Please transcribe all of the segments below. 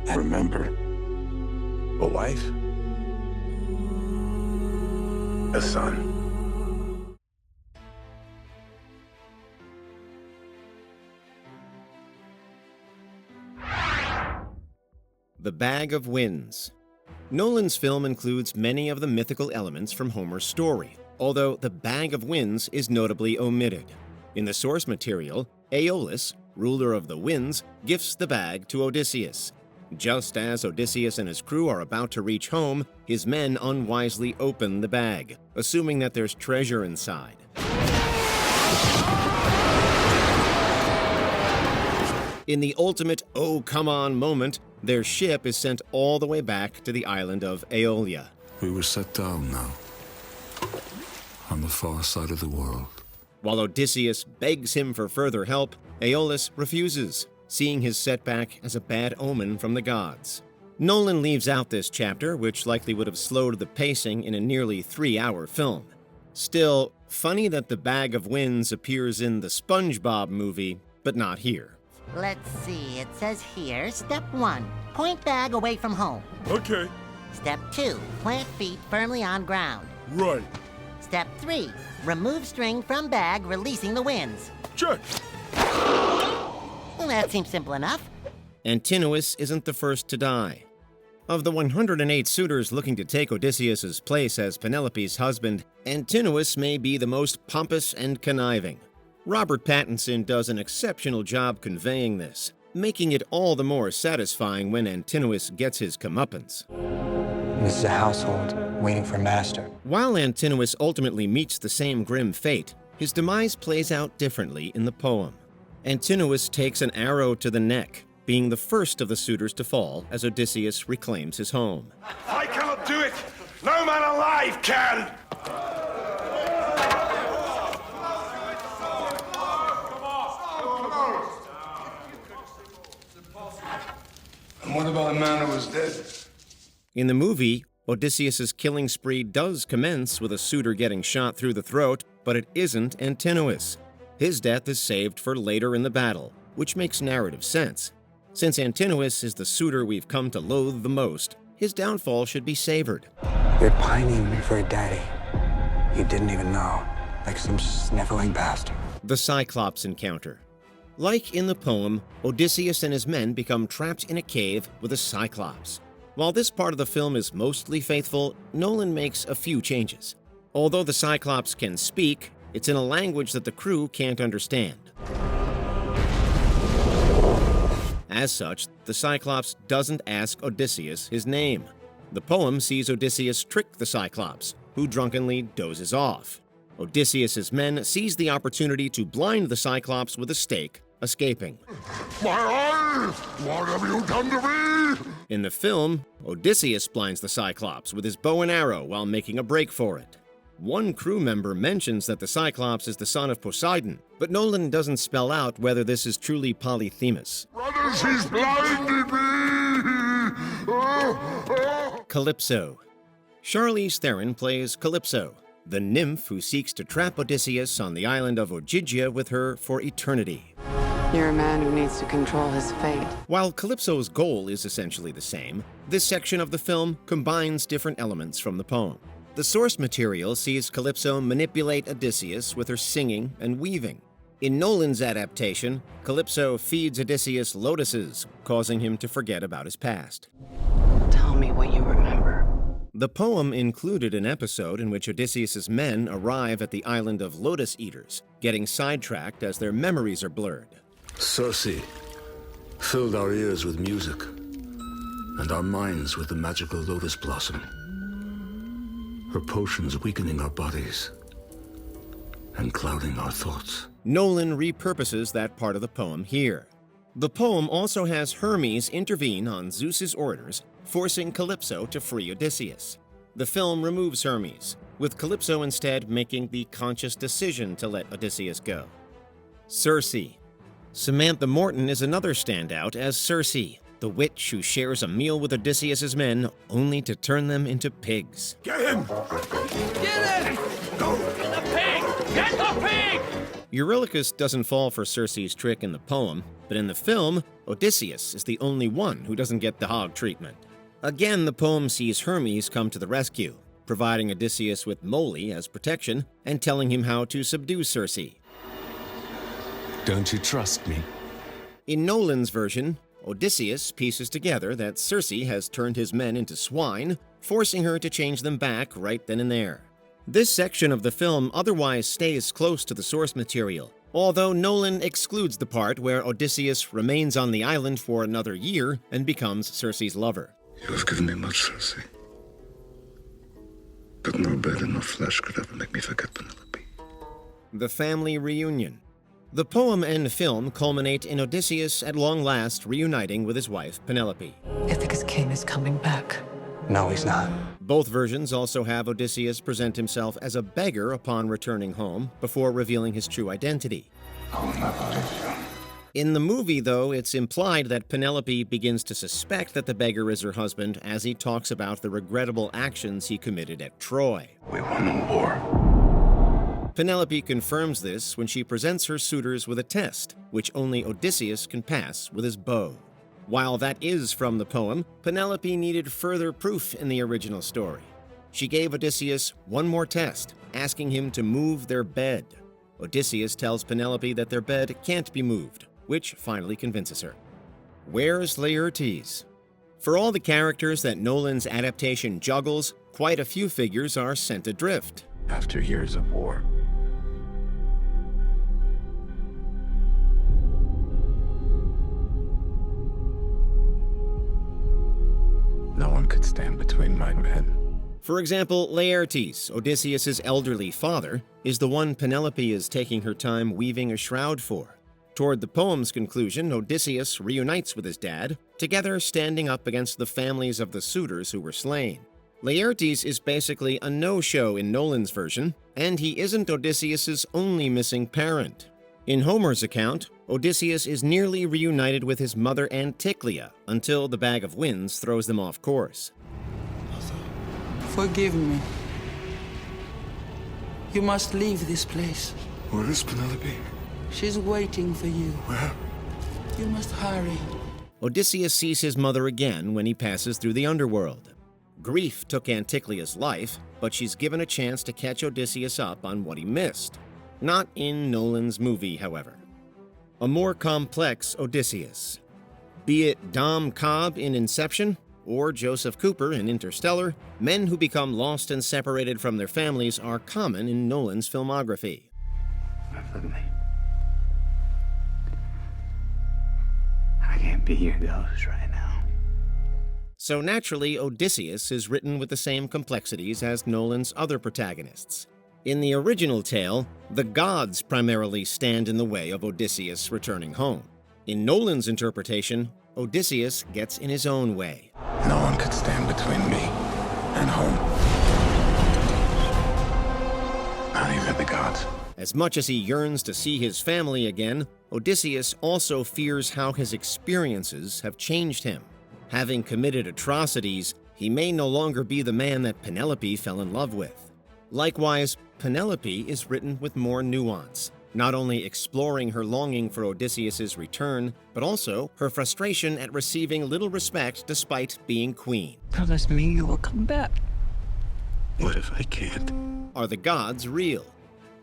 I remember a wife, a son. The Bag of Winds. Nolan's film includes many of the mythical elements from Homer's story, although the Bag of Winds is notably omitted. In the source material, Aeolus, ruler of the winds, gifts the bag to Odysseus. Just as Odysseus and his crew are about to reach home, his men unwisely open the bag, assuming that there's treasure inside. In the ultimate "oh, come on" moment, their ship is sent all the way back to the island of Aeolia. We were set down now, on the far side of the world. While Odysseus begs him for further help, Aeolus refuses, seeing his setback as a bad omen from the gods. Nolan leaves out this chapter, which likely would have slowed the pacing in a nearly 3-hour film. Still, funny that the Bag of Winds appears in the SpongeBob movie, but not here. Let's see, it says here, step 1, point bag away from home. Okay. Step 2, plant feet firmly on ground. Right. Step 3, remove string from bag, releasing the winds. Check. That seems simple enough. Antinous isn't the first to die. Of the 108 suitors looking to take Odysseus's place as Penelope's husband, Antinous may be the most pompous and conniving. Robert Pattinson does an exceptional job conveying this, making it all the more satisfying when Antinous gets his comeuppance. This is a household waiting for master. While Antinous ultimately meets the same grim fate, his demise plays out differently in the poem. Antinous takes an arrow to the neck, being the first of the suitors to fall as Odysseus reclaims his home. I cannot do it! No man alive can! And what about a man who was dead? In the movie, Odysseus's killing spree does commence with a suitor getting shot through the throat, but it isn't Antinous. His death is saved for later in the battle, which makes narrative sense. Since Antinous is the suitor we've come to loathe the most, his downfall should be savored. You're pining for a daddy you didn't even know, like some sniveling bastard. The Cyclops encounter. Like in the poem, Odysseus and his men become trapped in a cave with a Cyclops. While this part of the film is mostly faithful, Nolan makes a few changes. Although the Cyclops can speak, it's in a language that the crew can't understand. As such, the Cyclops doesn't ask Odysseus his name. The poem sees Odysseus trick the Cyclops, who drunkenly dozes off. Odysseus's men seize the opportunity to blind the Cyclops with a stake, escaping. My eyes! What have you done to me? In the film, Odysseus blinds the Cyclops with his bow and arrow while making a break for it. One crew member mentions that the Cyclops is the son of Poseidon, but Nolan doesn't spell out whether this is truly Polyphemus. Brothers, he's blinded me! Calypso. Charlize Theron plays Calypso, the nymph who seeks to trap Odysseus on the island of Ogygia with her for eternity. You're a man who needs to control his fate. While Calypso's goal is essentially the same, this section of the film combines different elements from the poem. The source material sees Calypso manipulate Odysseus with her singing and weaving. In Nolan's adaptation, Calypso feeds Odysseus lotuses, causing him to forget about his past. Tell me what you remember. The poem included an episode in which Odysseus's men arrive at the island of Lotus-eaters, getting sidetracked as their memories are blurred. Circe filled our ears with music and our minds with the magical lotus blossom. Her potions weakening our bodies and clouding our thoughts. Nolan repurposes that part of the poem here. The poem also has Hermes intervene on Zeus's orders, forcing Calypso to free Odysseus. The film removes Hermes, with Calypso instead making the conscious decision to let Odysseus go. Circe. Samantha Morton is another standout as Circe, the witch who shares a meal with Odysseus's men only to turn them into pigs. Get him! Get it! Go! The pig! Get the pig! Eurylochus doesn't fall for Circe's trick in the poem, but in the film, Odysseus is the only one who doesn't get the hog treatment. Again, the poem sees Hermes come to the rescue, providing Odysseus with moly as protection and telling him how to subdue Circe. Don't you trust me? In Nolan's version, Odysseus pieces together that Circe has turned his men into swine, forcing her to change them back right then and there. This section of the film otherwise stays close to the source material, although Nolan excludes the part where Odysseus remains on the island for another year and becomes Circe's lover. You have given me much, Circe. But no bread and no flesh could ever make me forget Penelope. The family reunion. The poem and film culminate in Odysseus at long last reuniting with his wife Penelope. Ithaca's king is coming back. No, he's not. Both versions also have Odysseus present himself as a beggar upon returning home before revealing his true identity. I will not believe you. In the movie, though, it's implied that Penelope begins to suspect that the beggar is her husband as he talks about the regrettable actions he committed at Troy. We won a war. Penelope confirms this when she presents her suitors with a test, which only Odysseus can pass with his bow. While that is from the poem, Penelope needed further proof in the original story. She gave Odysseus one more test, asking him to move their bed. Odysseus tells Penelope that their bed can't be moved, which finally convinces her. Where's Laertes? For all the characters that Nolan's adaptation juggles, quite a few figures are sent adrift. After years of war, no one could stand between my men. For example, Laertes, Odysseus' elderly father, is the one Penelope is taking her time weaving a shroud for. Toward the poem's conclusion, Odysseus reunites with his dad, together standing up against the families of the suitors who were slain. Laertes is basically a no-show in Nolan's version, and he isn't Odysseus' only missing parent. In Homer's account, Odysseus is nearly reunited with his mother Anticlea until the Bag of Winds throws them off course. Forgive me. You must leave this place. Where is Penelope? She's waiting for you. Where? You must hurry. Odysseus sees his mother again when he passes through the underworld. Grief took Anticlea's life, but she's given a chance to catch Odysseus up on what he missed. Not in Nolan's movie, however. A more complex Odysseus. Be it Dom Cobb in Inception or Joseph Cooper in Interstellar, men who become lost and separated from their families are common in Nolan's filmography. Forgive me. I can't be your ghost right now. So naturally, Odysseus is written with the same complexities as Nolan's other protagonists. In the original tale, the gods primarily stand in the way of Odysseus returning home. In Nolan's interpretation, Odysseus gets in his own way. No one could stand between me and home. Not even the gods. As much as he yearns to see his family again, Odysseus also fears how his experiences have changed him. Having committed atrocities, he may no longer be the man that Penelope fell in love with. Likewise, Penelope is written with more nuance, not only exploring her longing for Odysseus' return, but also her frustration at receiving little respect despite being queen. Promise me you will come back. What if I can't? Are the gods real?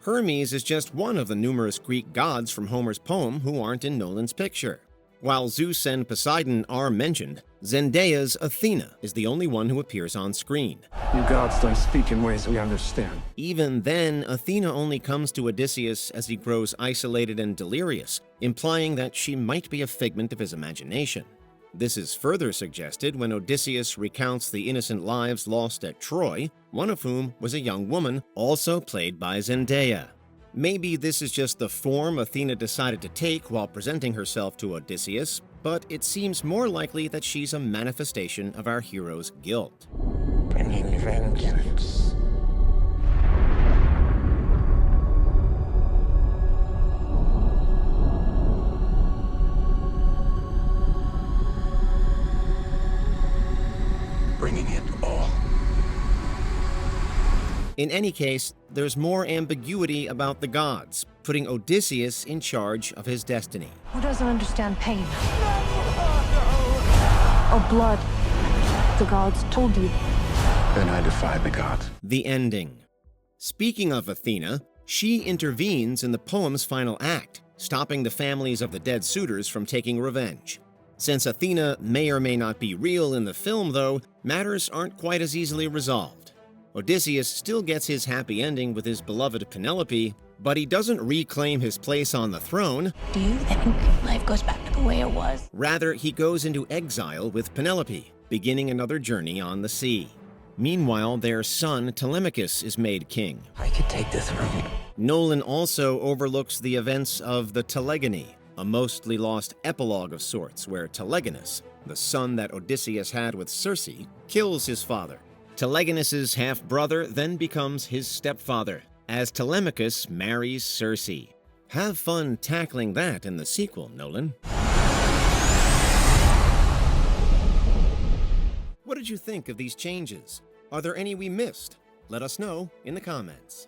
Hermes is just one of the numerous Greek gods from Homer's poem who aren't in Nolan's picture. While Zeus and Poseidon are mentioned, Zendaya's Athena is the only one who appears on screen. You gods don't speak in ways we understand. Even then, Athena only comes to Odysseus as he grows isolated and delirious, implying that she might be a figment of his imagination. This is further suggested when Odysseus recounts the innocent lives lost at Troy, one of whom was a young woman, also played by Zendaya. Maybe this is just the form Athena decided to take while presenting herself to Odysseus, but it seems more likely that she's a manifestation of our hero's guilt. Bringing vengeance. Bringing it all. In any case, there's more ambiguity about the gods, putting Odysseus in charge of his destiny. Who doesn't understand pain? Or blood? The gods told you. Then I defy the gods. The ending. Speaking of Athena, she intervenes in the poem's final act, stopping the families of the dead suitors from taking revenge. Since Athena may or may not be real in the film, though, matters aren't quite as easily resolved. Odysseus still gets his happy ending with his beloved Penelope, but he doesn't reclaim his place on the throne. Do you think life goes back to the way it was? Rather, he goes into exile with Penelope, beginning another journey on the sea. Meanwhile, their son Telemachus is made king. I could take the throne. Nolan also overlooks the events of the Telegony, a mostly lost epilogue of sorts where Telegonus, the son that Odysseus had with Circe, kills his father. Telegonus's half-brother then becomes his stepfather, as Telemachus marries Circe. Have fun tackling that in the sequel, Nolan. What did you think of these changes? Are there any we missed? Let us know in the comments.